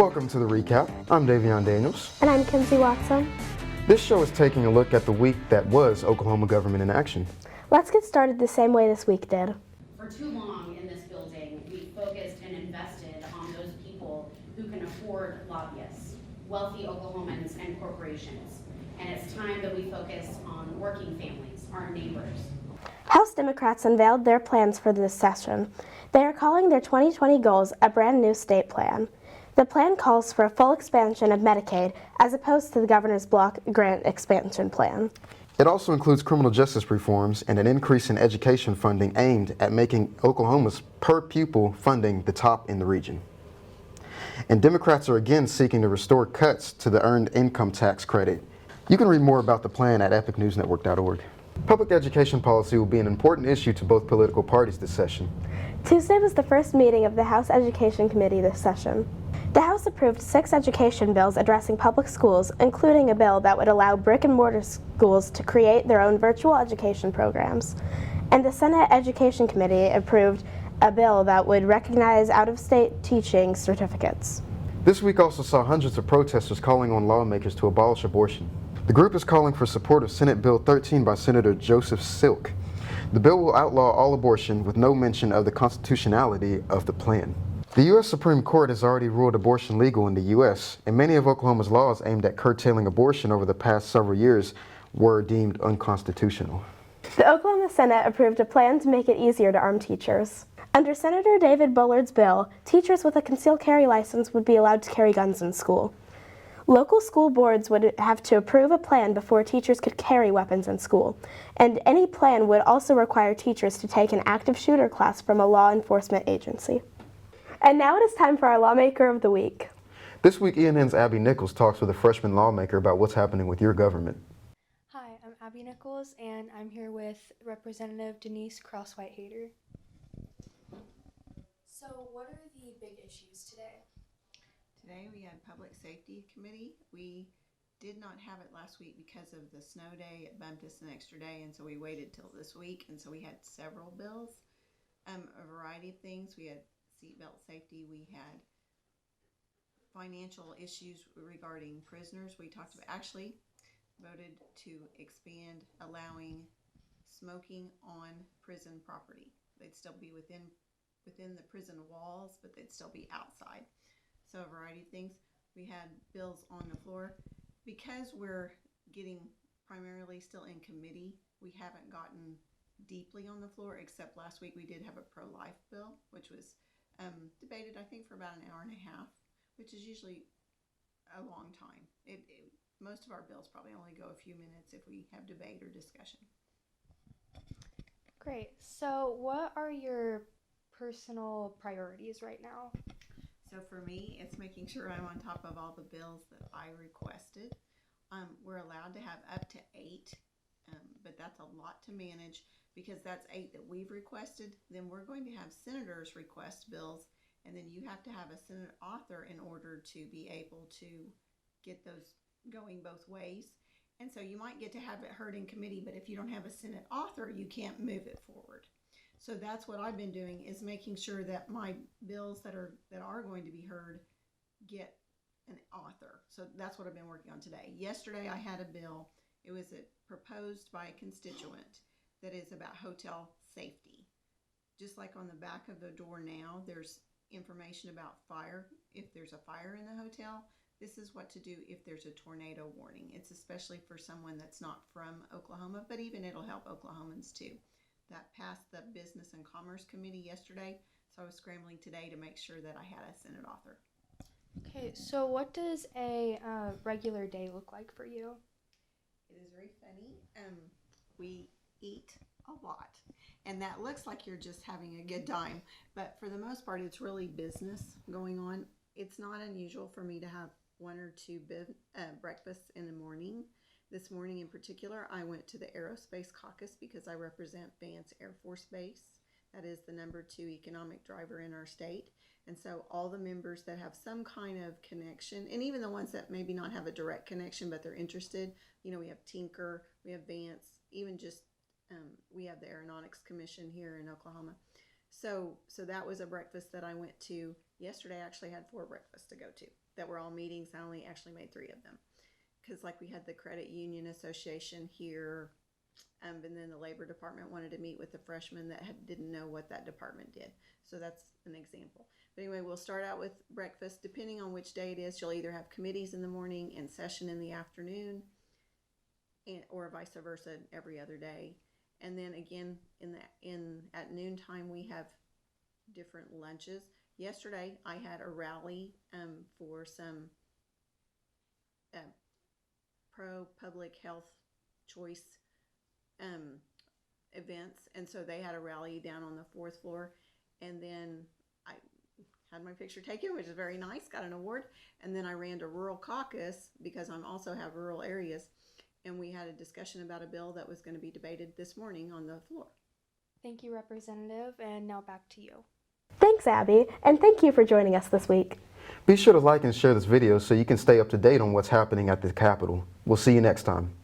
Welcome to the recap. I'm Davion Daniels. And I'm Kinsey Watson. This show is taking a look at the week that was Oklahoma government in action. Let's get started the same way this week did. For too long in this building, we focused and invested on those people who can afford lobbyists, wealthy Oklahomans and corporations. And it's time that we focus on working families, our neighbors. House Democrats unveiled their plans for this session. They are calling their 2020 goals a brand new state plan. The plan calls for a full expansion of Medicaid as opposed to the governor's block grant expansion plan. It also includes criminal justice reforms and an increase in education funding aimed at making Oklahoma's per pupil funding the top in the region. And Democrats are again seeking to restore cuts to the earned income tax credit. You can read more about the plan at epicnewsnetwork.org. Public education policy will be an important issue to both political parties this session. Tuesday was the first meeting of the House Education Committee this session. The House approved 6 education bills addressing public schools, including a bill that would allow brick-and-mortar schools to create their own virtual education programs. And the Senate Education Committee approved a bill that would recognize out-of-state teaching certificates. This week also saw hundreds of protesters calling on lawmakers to abolish abortion. The group is calling for support of Senate Bill 13 by Senator Joseph Silk. The bill will outlaw all abortion with no mention of the constitutionality of the plan. The U.S. Supreme Court has already ruled abortion legal in the U.S., and many of Oklahoma's laws aimed at curtailing abortion over the past several years were deemed unconstitutional. The Oklahoma Senate approved a plan to make it easier to arm teachers. Under Senator David Bullard's bill, teachers with a concealed carry license would be allowed to carry guns in school. Local school boards would have to approve a plan before teachers could carry weapons in school, and any plan would also require teachers to take an active shooter class from a law enforcement agency. And now it is time for our Lawmaker of the Week. This week, ENN's Abby Nichols talks with a freshman lawmaker about what's happening with your government. Hi, I'm Abby Nichols, and I'm here with Representative Denise Crosswhite Hader. So, what are the big issues today? Today we had Public Safety Committee. We did not have it last week because of the snow day. It bumped us an extra day, and so we waited till this week, and so we had several bills, a variety of things. We had seatbelt safety. We had financial issues regarding prisoners. We talked about, actually voted to expand allowing smoking on prison property. They'd still be within the prison walls, but they'd still be outside. So a variety of things. We had bills on the floor. Because we're getting primarily still in committee, we haven't gotten deeply on the floor, except last week we did have a pro-life bill, which was debated, I think, for about an hour and a half, which is usually a long time. Most of our bills probably only go a few minutes if we have debate or discussion. Great. So, what are your personal priorities right now? So for me, it's making sure I'm on top of all the bills that I requested. We're allowed to have up to 8, but that's a lot to manage because that's 8 that we've requested. Then we're going to have senators request bills, and then you have to have a Senate author in order to be able to get those going both ways. And so you might get to have it heard in committee, but if you don't have a Senate author, you can't move it forward. So that's what I've been doing, is making sure that my bills that are going to be heard get an author. So that's what I've been working on today. Yesterday I had a bill. It was proposed by a constituent that is about hotel safety. Just like on the back of the door now, there's information about fire. If there's a fire in the hotel, this is what to do if there's a tornado warning. It's especially for someone that's not from Oklahoma, but even it'll help Oklahomans too. That passed the Business and Commerce Committee yesterday, so I was scrambling today to make sure that I had a Senate author. Okay, so what does a regular day look like for you? It is very funny. We eat a lot, and that looks like you're just having a good time, but for the most part, it's really business going on. It's not unusual for me to have 1 or 2 breakfasts in the morning. This morning in particular, I went to the Aerospace Caucus because I represent Vance Air Force Base. That is the number 2 economic driver in our state. And so all the members that have some kind of connection, and even the ones that maybe not have a direct connection, but they're interested, we have Tinker, we have Vance, even just we have the Aeronautics Commission here in Oklahoma. So that was a breakfast that I went to yesterday. I actually had 4 breakfasts to go to. that were all meetings. I only actually made 3 of them. Because like we had the Credit Union Association here, and then the Labor Department wanted to meet with the freshmen that didn't know what that department did. So that's an example. But anyway, we'll start out with breakfast. Depending on which day it is, you'll either have committees in the morning and session in the afternoon, or vice versa every other day. And then again, at noontime, we have different lunches. Yesterday, I had a rally for some pro-public health choice events, and so they had a rally down on the 4th floor, and then I had my picture taken, which is very nice, got an award, and then I ran to rural caucus because I also have rural areas, and we had a discussion about a bill that was going to be debated this morning on the floor. Thank you, Representative, and now back to you. Thanks, Abby, and thank you for joining us this week. Be sure to like and share this video so you can stay up to date on what's happening at the Capitol. We'll see you next time.